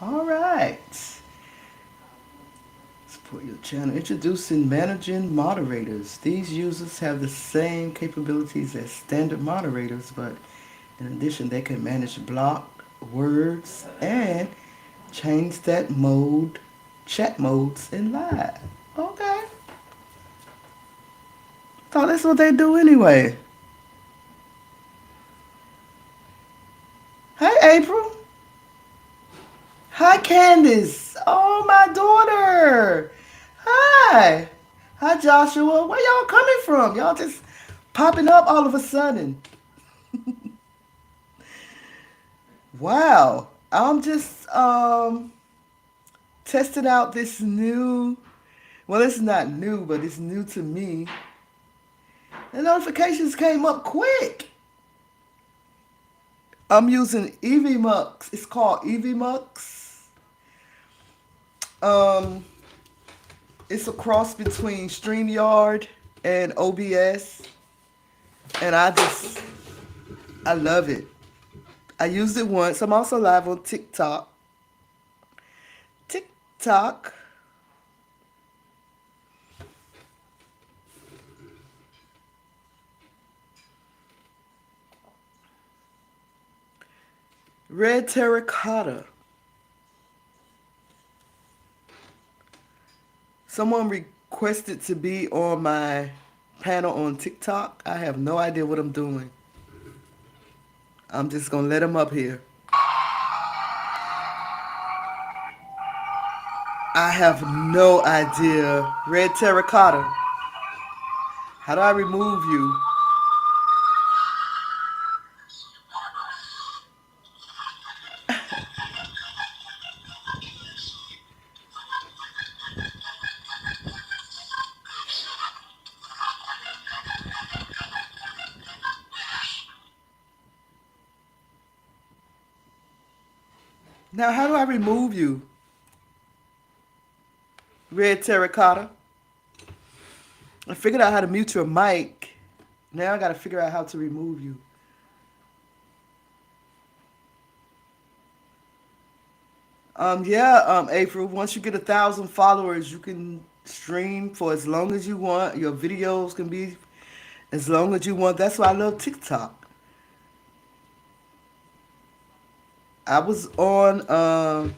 All right. Support your channel. Introducing managing moderators. These users have the same capabilities as standard moderators, but in addition, they can manage block words and change that mode, chat modes in live. Okay. Thought that's what they do anyway. Hey, April. Hi, Candace. Oh, my daughter. Hi. Hi, Joshua. Where y'all coming from? Y'all just popping up all of a sudden. Wow. I'm just testing out this new, well, it's not new, but it's new to me. The notifications came up quick. I'm using EVMux. It's called EVMux. Um, it's a cross between StreamYard and OBS, and I love it. I used it once. I'm also live on TikTok. TikTok. Red terracotta. Someone requested to be on my panel on TikTok. I have no idea what I'm doing. I'm just gonna let them up here. I have no idea. Red terracotta. How do I remove you? Now, how do I remove you? Red terracotta. I figured out how to mute your mic. Now I gotta figure out how to remove you. April, once you get 1,000 followers, you can stream for as long as you want. Your videos can be as long as you want. That's why I love TikTok. I was on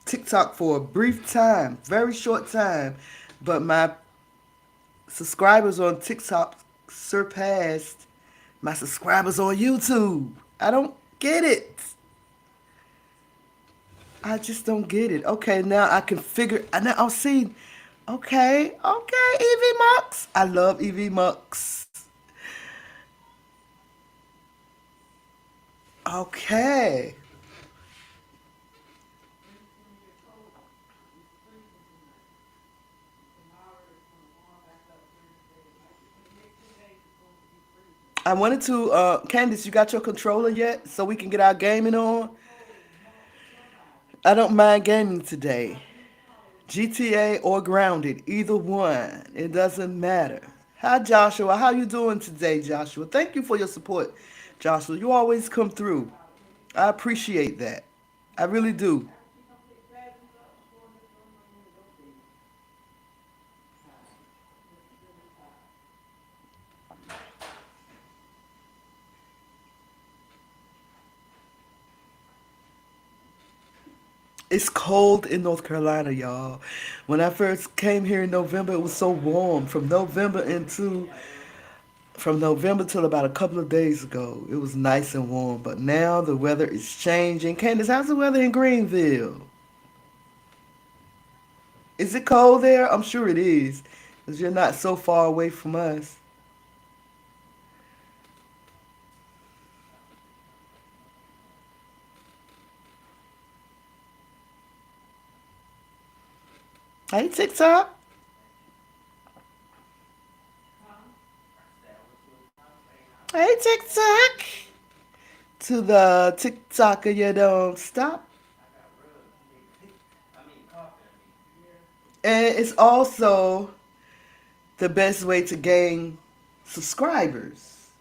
TikTok for a brief time, very short time, but my subscribers on TikTok surpassed my subscribers on YouTube. I don't get it. I just don't get it. Okay, now I can figure. Now I'm seeing. Okay, EV Mux. I love EV Mux. Okay. I wanted to, Candace, you got your controller yet so we can get our gaming on? I don't mind gaming today. GTA or Grounded, either one. It doesn't matter. Hi, Joshua. How you doing today, Joshua? Thank you for your support, Joshua. You always come through. I appreciate that. I really do. It's cold in North Carolina, y'all. When I first came here in November, it was so warm. From November till about a couple of days ago, it was nice and warm. But now the weather is changing. Candace, how's the weather in Greenville? Is it cold there? I'm sure it is, because you're not so far away from us. Hey, TikTok. Hey, TikTok. To the TikToker, you don't stop. And it's also the best way to gain subscribers.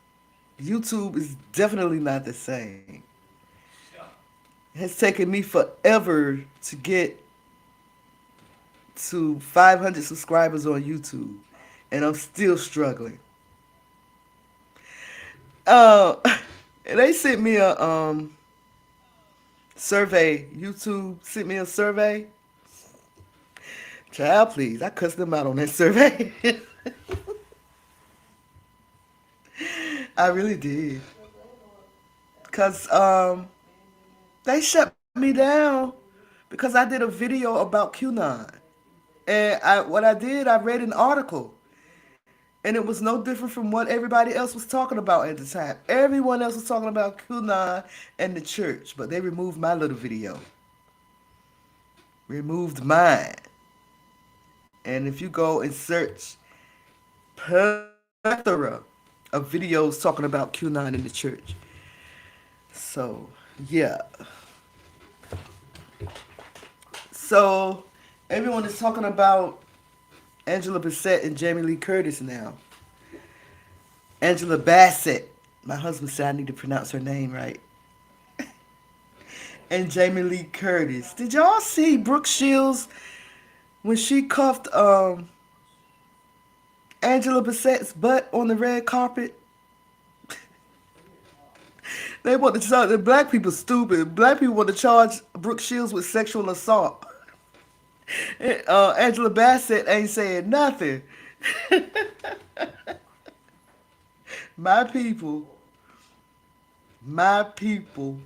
YouTube is definitely not the same. It has taken me forever to get to 500 subscribers on YouTube, and I'm still struggling. Uh, they sent me a survey. YouTube sent me a survey. Child, please, I cussed them out on that survey. I really did, cause they shut me down because I did a video about QAnon. And what I did, I read an article, and it was no different from what everybody else was talking about at the time. Everyone else was talking about QAnon and the church, but they removed my little video, removed mine. And if you go and search plethora of videos talking about QAnon in the church. So, yeah. So, everyone is talking about Angela Bassett and Jamie Lee Curtis now. Angela Bassett. My husband said I need to pronounce her name right. And Jamie Lee Curtis. Did y'all see Brooke Shields when she cuffed Angela Bassett's butt on the red carpet? They want to charge the black people stupid. Black people want to charge Brooke Shields with sexual assault. Angela Bassett ain't saying nothing. My people, my people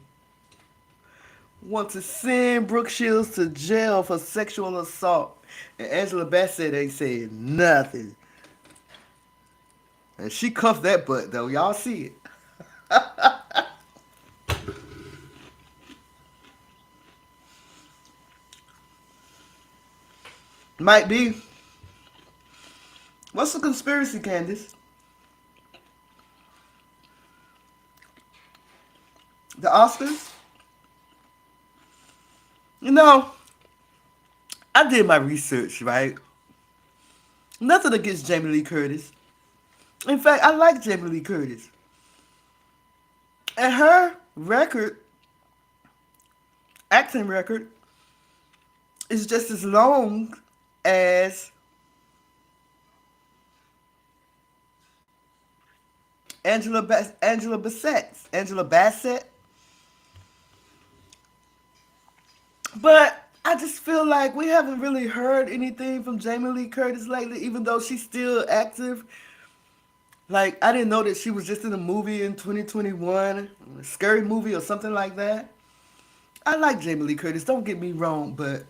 want to send Brooke Shields to jail for sexual assault. And Angela Bassett ain't saying nothing. And she cuffed that butt though. Y'all see it. Might be. What's the conspiracy, Candace? The Oscars? You know, I did my research, right? Nothing against Jamie Lee Curtis. In fact, I like Jamie Lee Curtis. And her record, acting record, is just as long as Angela Bassett's. Angela Bassett. But I just feel like we haven't really heard anything from Jamie Lee Curtis lately, even though she's still active. Like, I didn't know that she was just in a movie in 2021, a scary movie or something like that. I like Jamie Lee Curtis, don't get me wrong, but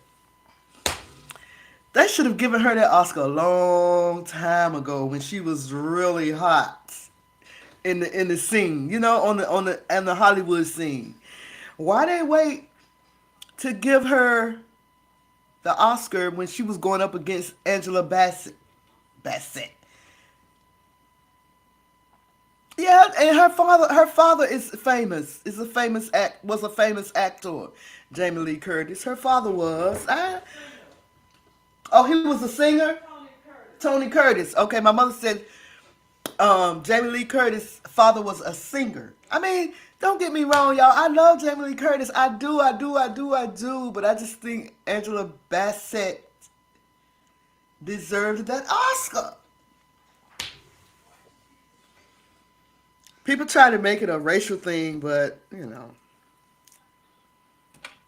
they should have given her that Oscar a long time ago when she was really hot in the scene, you know, on the Hollywood scene. Why they wait to give her the Oscar when she was going up against Angela Bassett? Bassett. Yeah, and her father is famous. Is a famous act was a famous actor. Jamie Lee Curtis. Her father was. Oh, he was a singer. Tony Curtis. Okay, my mother said Jamie Lee Curtis' father was a singer. I mean, don't get me wrong, y'all. I love Jamie Lee Curtis. I do, I do, I do, I do. But I just think Angela Bassett deserved that Oscar. People try to make it a racial thing, but you know,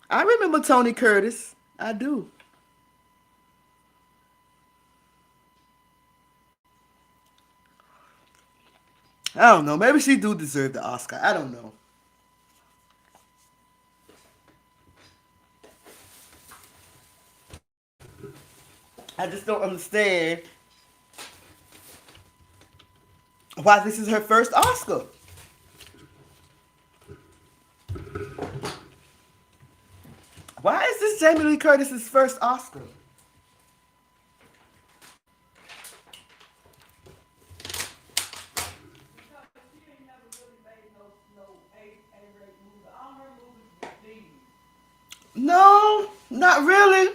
I remember Tony Curtis. I do. I don't know. Maybe she do deserve the Oscar. I don't know. I just don't understand why this is her first Oscar. Why is this Jamie Lee Curtis's first Oscar? No, not really.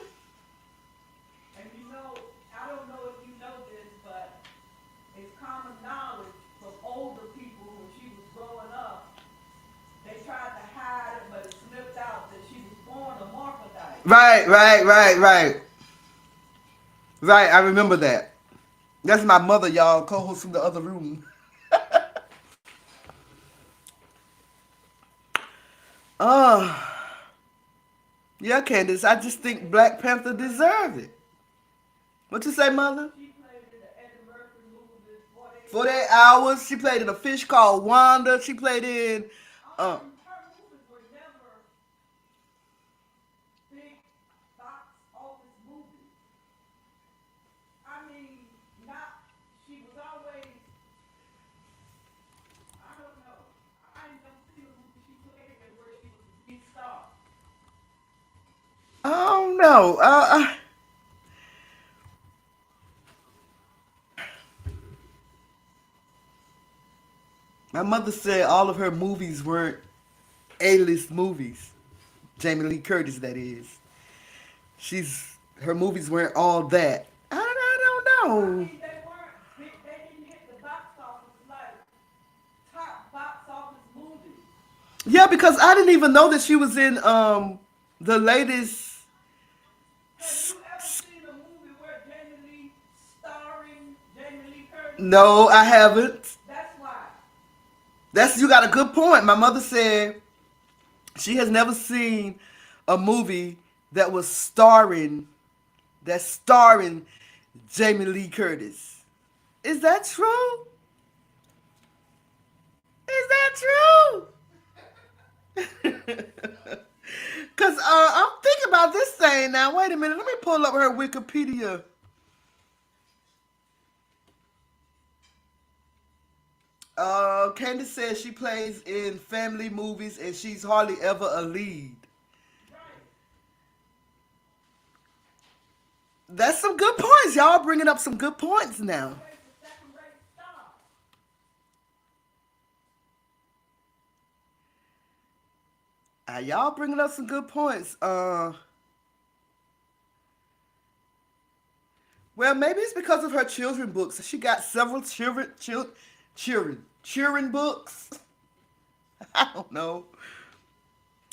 Right, right, right, right. Right, I remember that. That's my mother, y'all, co-host from the other room. Uh, yeah, Candace, I just think Black Panther deserved it. What you say, mother? 48 hours. She played in a fish called Wanda. She played in. Uh, I don't know. My mother said all of her movies weren't A-list movies. Jamie Lee Curtis, that is. She's her movies weren't all that. I don't know. Yeah, because I didn't even know that she was in the latest. No, I haven't. That's you got a good point. My mother said she has never seen a movie that was starring Jamie Lee Curtis. Is that true? Is that true? Cause I'm thinking about this thing now. Wait a minute. Let me pull up her Wikipedia. Candace says she plays in family movies and she's hardly ever a lead. That's some good points. Y'all bringing up some good points now. Y'all bringing up some good points. Well, maybe it's because of her children books. She got several children books. I don't know.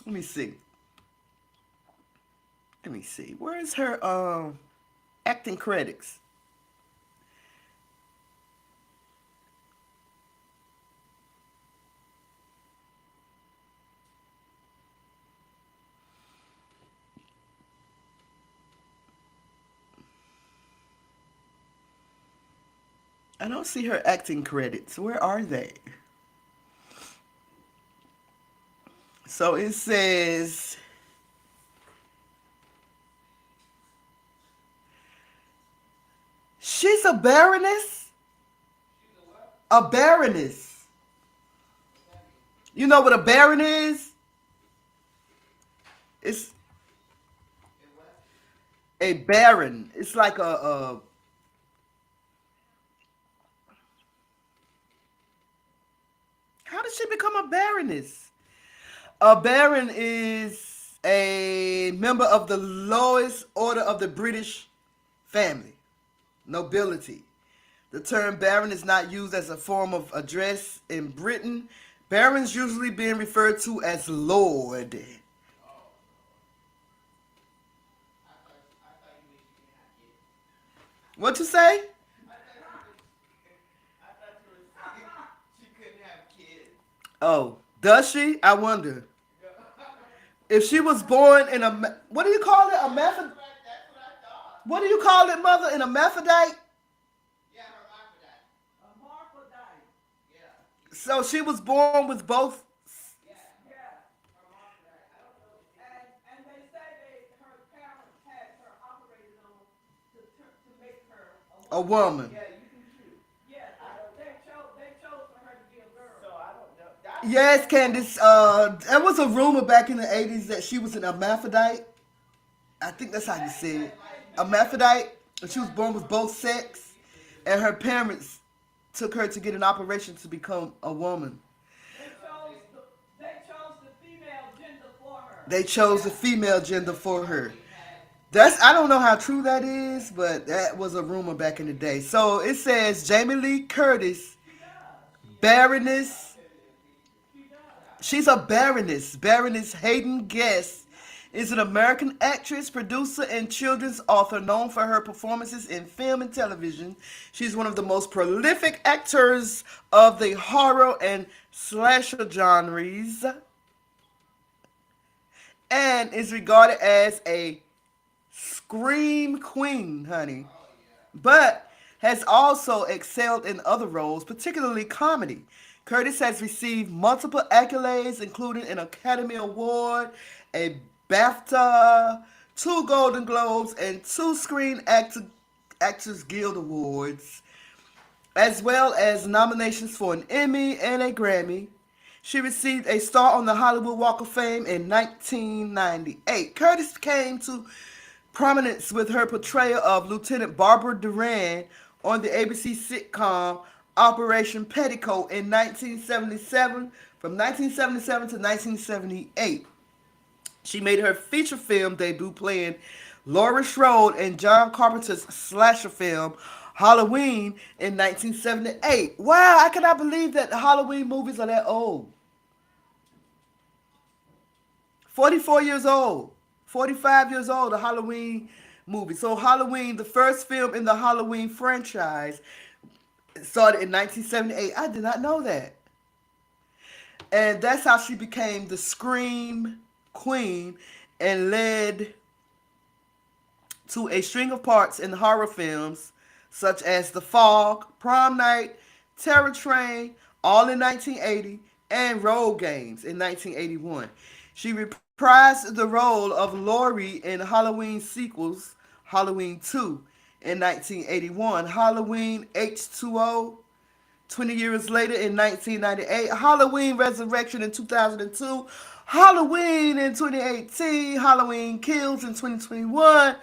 Let me see. Let me see. Where is her acting credits? I don't see her acting credits. Where are they? So it says she's a baroness. A baroness. You know what a baron is? It's a baron. It's like a how did she become a baroness? A baron is a member of the lowest order of the British family, nobility. The term baron is not used as a form of address in Britain. Barons usually being referred to as lord. What you say? Oh, does she? I wonder. If she was born in a, what do you call it? A method? What do you call it, mother? In a methodite? So she was born with both a woman. Yes, Candice. There was a rumor back in the 80s that she was an hermaphrodite. I think that's how you say it. Hermaphrodite. And she was born with both sex. And her parents took her to get an operation to become a woman. They chose the female gender for her. That's I don't know how true that is, but that was a rumor back in the day. So it says Jamie Lee Curtis, Baroness. She's a Baroness. Baroness Hayden Guest is an American actress, producer, and children's author known for her performances in film and television. She's one of the most prolific actors of the horror and slasher genres and is regarded as a scream queen, honey, but has also excelled in other roles, particularly comedy. Curtis has received multiple accolades, including an Academy Award, a BAFTA, two Golden Globes, and two Actors Guild Awards, as well as nominations for an Emmy and a Grammy. She received a star on the Hollywood Walk of Fame in 1998. Curtis came to prominence with her portrayal of Lieutenant Barbara Duran on the ABC sitcom Operation Petticoat in 1977, from 1977 to 1978. She made her feature film debut playing Laura Strode in John Carpenter's slasher film Halloween in 1978. Wow, I cannot believe that the Halloween movies are that old. 44 years old, 45 years old, the Halloween movie. So Halloween, the first film in the Halloween franchise, started in 1978. I did not know that. And that's how she became the Scream Queen and led to a string of parts in horror films such as The Fog, Prom Night, Terror Train, all in 1980, and Road Games in 1981. She reprised the role of Laurie in Halloween sequels, Halloween 2 in 1981, Halloween H2O 20 years later in 1998, Halloween Resurrection in 2002, Halloween in 2018, Halloween Kills in 2021,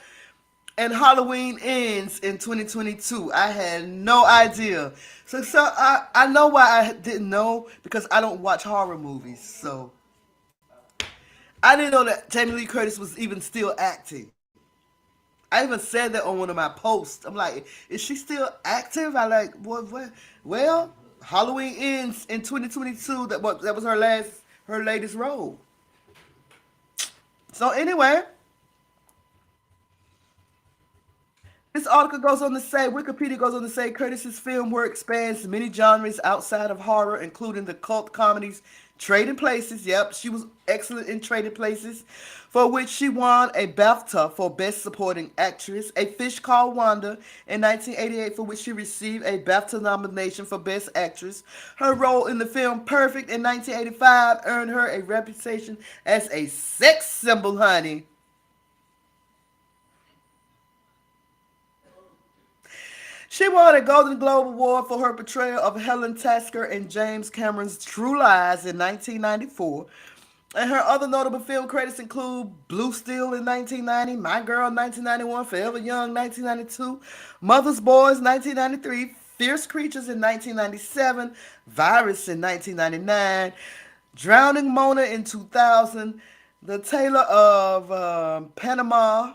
and Halloween Ends in 2022. I had no idea. So I know why I didn't know, because I don't watch horror movies. So I didn't know that Jamie Lee Curtis was even still acting. I even said that on one of my posts. I'm like, is she still active? I like, what? Well, Halloween Ends in 2022. That was her latest role. So anyway, this article goes on to say, Wikipedia goes on to say, Curtis's film work spans many genres outside of horror, including the cult comedies Trading Places. Yep, she was excellent in Trading Places, for which she won a BAFTA for Best Supporting Actress. A Fish Called Wanda in 1988, for which she received a BAFTA nomination for Best Actress. Her role in the film Perfect in 1985 earned her a reputation as a sex symbol, honey. She won a Golden Globe Award for her portrayal of Helen Tasker in James Cameron's True Lies in 1994. And her other notable film credits include Blue Steel in 1990, My Girl 1991, Forever Young 1992, Mother's Boys 1993, Fierce Creatures in 1997, Virus in 1999, Drowning Mona in 2000, The Tailor of Panama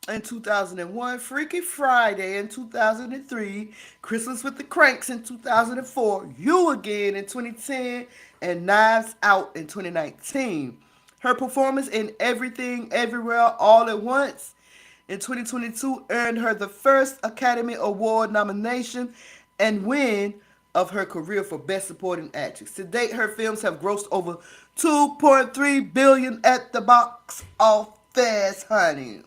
in 2001, Freaky Friday in 2003, Christmas with the Cranks in 2004, You Again in 2010, and Knives Out in 2019. Her performance in Everything Everywhere All at Once in 2022 earned her the first Academy Award nomination and win of her career for Best Supporting Actress. To date, her films have grossed over 2.3 billion at the box office, honey.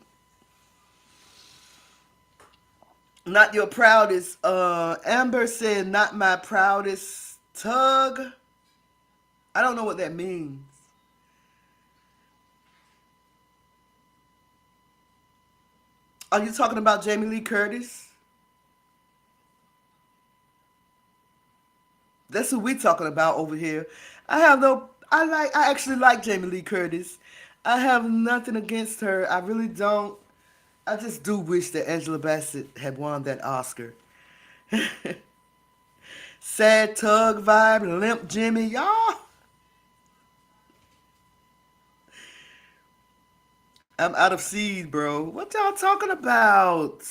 Not your proudest. Amber said, not my proudest tug. I don't know what that means. Are you talking about Jamie Lee Curtis? That's who we talking about over here. I actually like Jamie Lee Curtis. I have nothing against her. I really don't. I just do wish that Angela Bassett had won that Oscar. Sad tug vibe, limp Jimmy, y'all. I'm out of seed, bro. What y'all talking about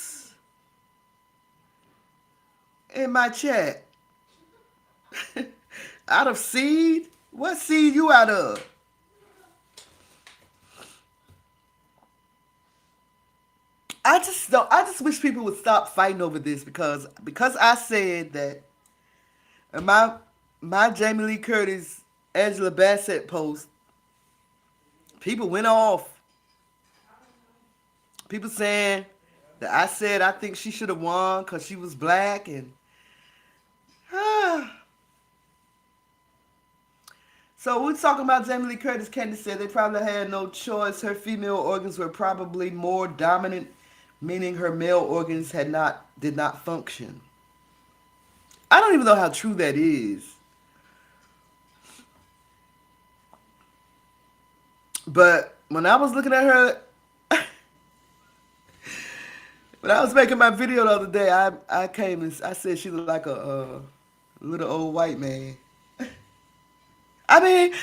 in my chat? Out of seed? What seed you out of? I just don't. I just wish people would stop fighting over this because I said that in my Jamie Lee Curtis Angela Bassett post, people went off. People saying that I said I think she should have won because she was black and so we're talking about Jamie Lee Curtis. Candace said they probably had no choice. Her female organs were probably more dominant, meaning her male organs did not function. I don't even know how true that is. But when I was looking at her, when I was making my video the other day, I came and I said she looked like a little old white man. I mean,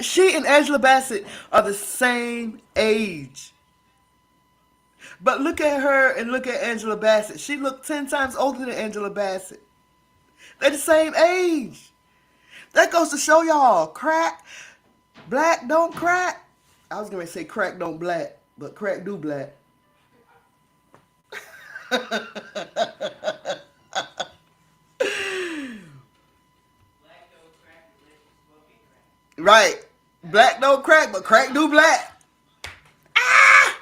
she and Angela Bassett are the same age. But look at her and look at Angela Bassett. She looked 10 times older than Angela Bassett. They're the same age. That goes to show y'all, black don't crack. I was going to say crack don't black, but crack do black. Right. Black don't crack, but crack do black. Ah!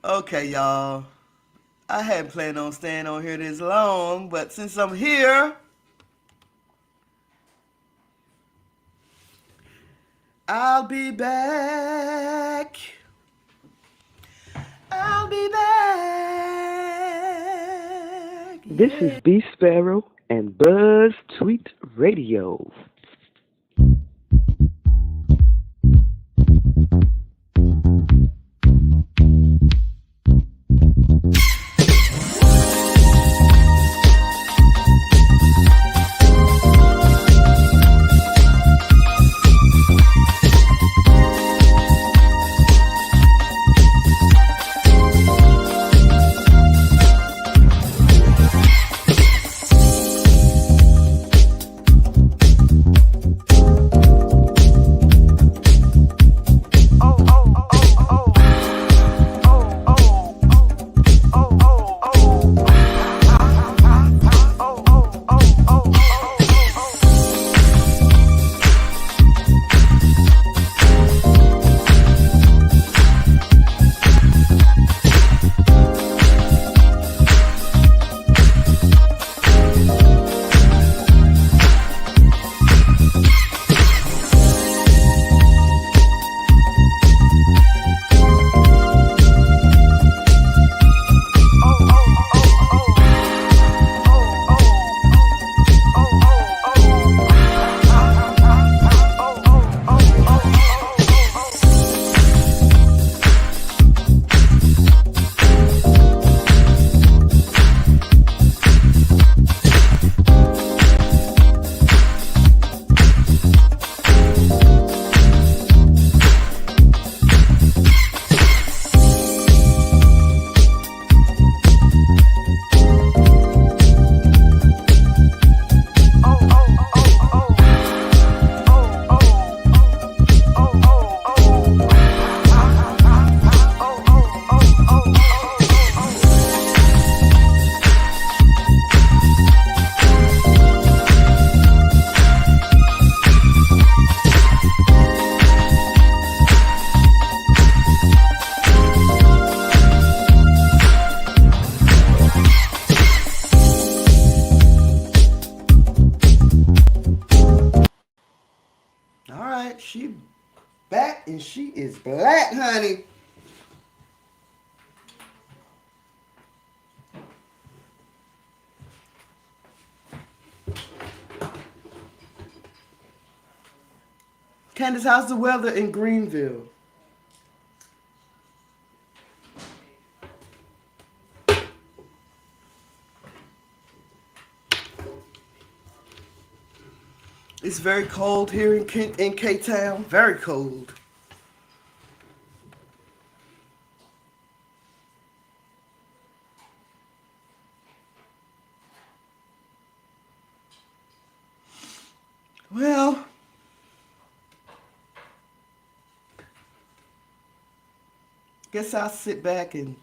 Okay, y'all. I hadn't planned on staying on here this long, but since I'm here, I'll be back. I'll be back. This is B Sparrow and BuzzzTweet Radio. She back and she is black, honey. Candace, how's the weather in Greenville? It's very cold here in K-Town. Very cold. Well, Guess I'll sit back and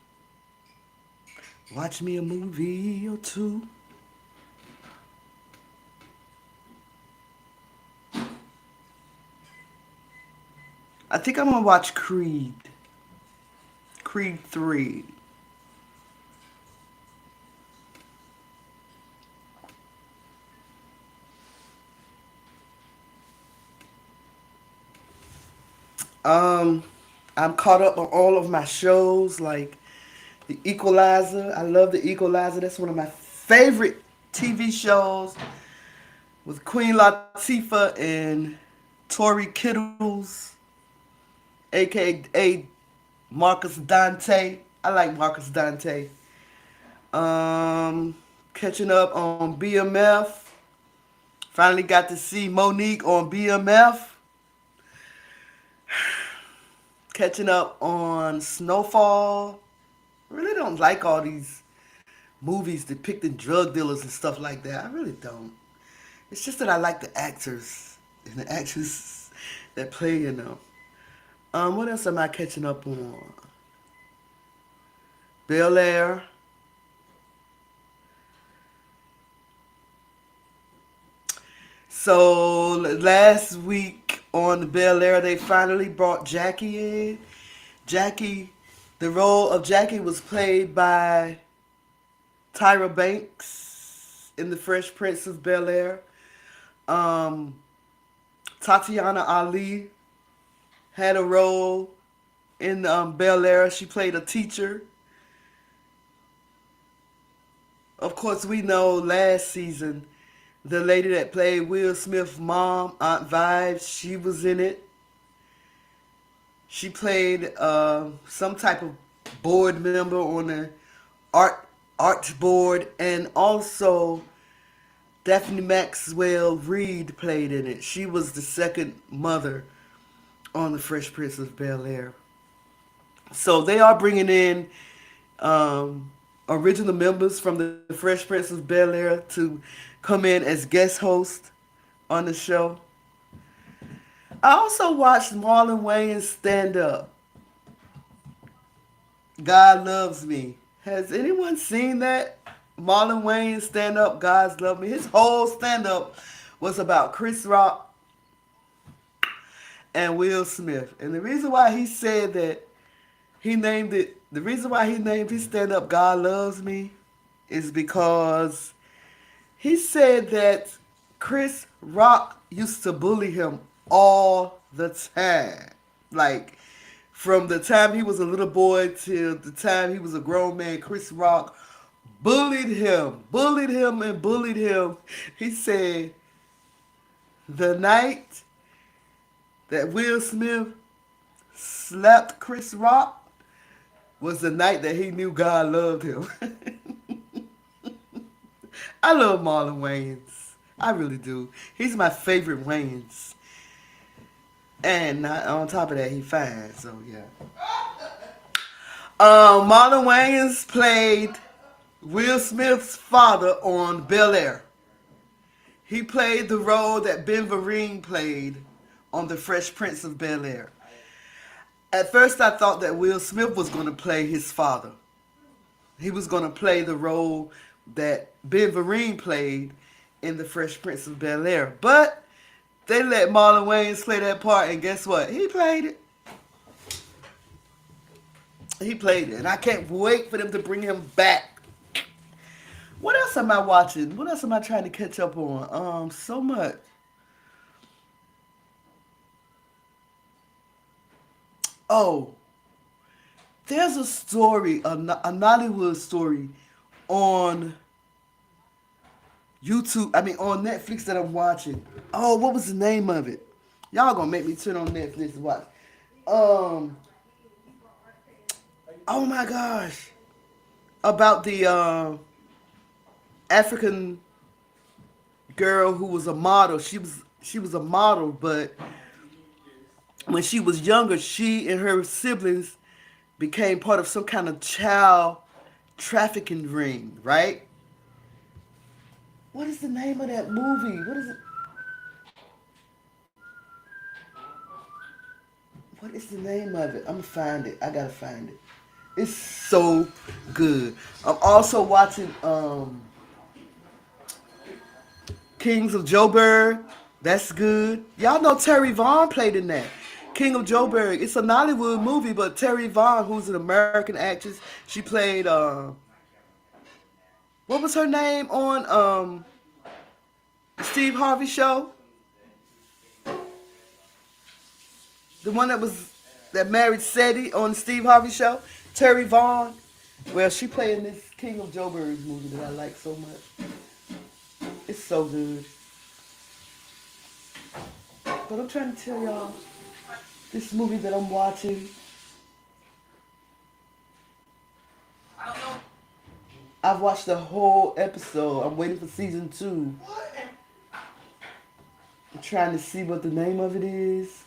watch me a movie or two. I think I'm gonna watch Creed. Creed 3. Um, I'm caught up on all of my shows like The Equalizer. I love The Equalizer. That's one of my favorite TV shows with Queen Latifah and Tori Kittles, aka Marcus Dante. I like Marcus Dante. Um, Catching up on BMF. Finally got to see Monique on BMF. Catching up on Snowfall. Really don't like all these movies depicting drug dealers and stuff like that. I really don't. It's just that I like the actors and the actresses that play in them. What else am I catching up on? Bel Air. So last week on the Bel Air, they finally brought Jackie in. Jackie, the role of Jackie was played by Tyra Banks in The Fresh Prince of Bel Air. Um, Tatiana Ali had a role in Bel Air. She played a teacher. Of course, we know last season the lady that played Will Smith's mom, Aunt Vives, she was in it. She played some type of board member on the art art board, and also Daphne Maxwell Reed played in it. She was the second mother on the Fresh Prince of Bel Air. So they are bringing in um, original members from the Fresh Prince of Bel Air to come in as guest hosts on the show. I also watched Marlon Wayans stand up. God Loves Me. Has anyone seen that? Marlon Wayans stand up, God Love Me. His whole stand up was about Chris Rock and Will Smith. And the reason why he said that the reason why he named his stand up God Loves Me is because he said that Chris Rock used to bully him all the time. Like, from the time he was a little boy till the time he was a grown man, Chris Rock bullied him, and bullied him. He said the night that Will Smith slapped Chris Rock was the night that he knew God loved him. I love Marlon Wayans. I really do. He's my favorite Wayans. And on top of that, he fine. So yeah. Marlon Wayans played Will Smith's father on Bel Air. He played the role that Ben Vereen played on The Fresh Prince of Bel Air. At first, I thought that Will Smith was going to play his father. He was going to play the role that Ben Vereen played in The Fresh Prince of Bel Air. But they let Marlon Wayans play that part, and guess what? He played it. He played it, and I can't wait for them to bring him back. What else am I watching? What else am I trying to catch up on? So much. Oh, there's a story, a Nollywood story on YouTube. I mean, on Netflix that I'm watching. Oh, what was the name of it? Y'all gonna make me turn on Netflix and watch. Um, oh my gosh, about the African girl who was a model. She was a model, but when she was younger, she and her siblings became part of some kind of child trafficking ring, right? What is the name of that movie? What is it? What is the name of it? I'm gonna find it. I gotta find it. It's so good. I'm also watching Kings of Joburg. That's good. Y'all know Terry Vaughn played in that. King of Joburg. It's a Nollywood movie, but Terry Vaughn, who's an American actress, she played what was her name on Steve Harvey show? The one that married Seti on Steve Harvey show? Terry Vaughn. Well, she played in this King of Joburg movie that I like so much. It's so good. But I'm trying to tell y'all this movie that I'm watching. I've watched the whole episode. I'm waiting for season 2. I'm trying to see what the name of it is.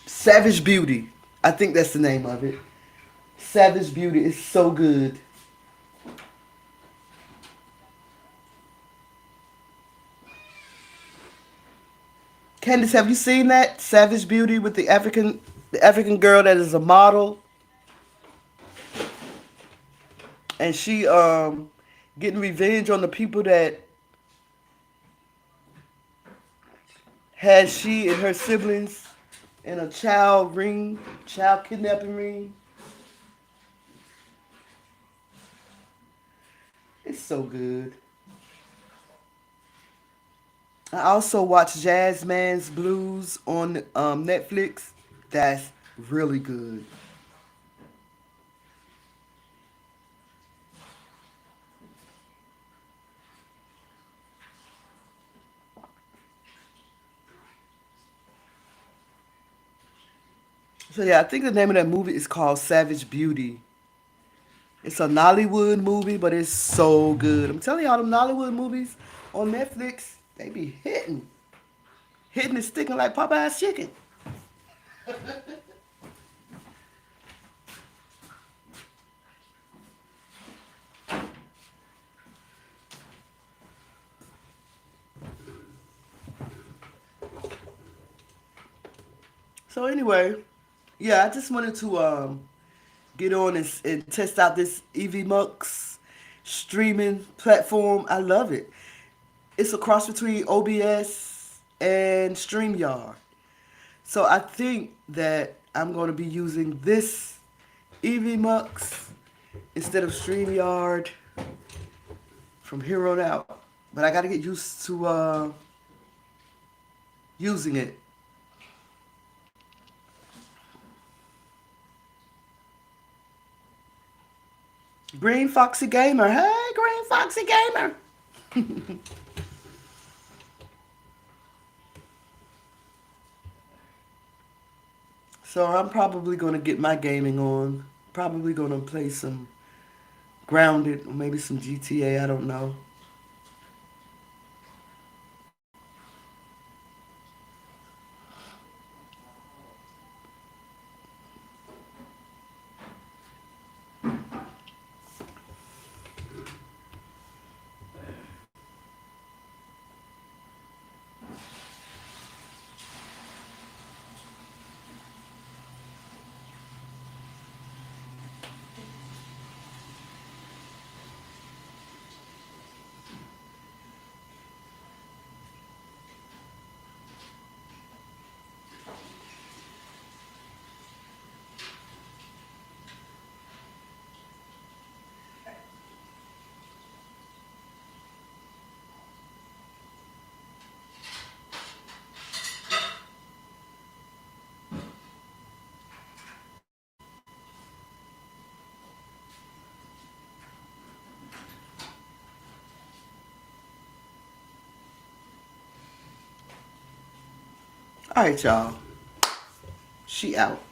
Savage Beauty. I think that's the name of it. Savage Beauty is so good. Candace, have you seen that Savage Beauty with the African girl that is a model and she getting revenge on the people that had she and her siblings in a child kidnapping ring. It's so good. I also watch Jazz Man's Blues on Netflix. That's really good. So yeah, I think the name of that movie is called Savage Beauty. It's a Nollywood movie, but it's so good. I'm telling y'all, them Nollywood movies on Netflix, they be hitting and sticking like Popeye's chicken. So anyway, yeah, I just wanted to get on and test out this EVMux streaming platform. I love it. It's a cross between OBS and StreamYard. So I think that I'm going to be using this EVMux instead of StreamYard from here on out. But I got to get used to using it. Green Foxy Gamer. Hey, Green Foxy Gamer. So I'm probably going to get my gaming on. Probably going to play some Grounded or maybe some GTA. I don't know. All right, y'all. She out.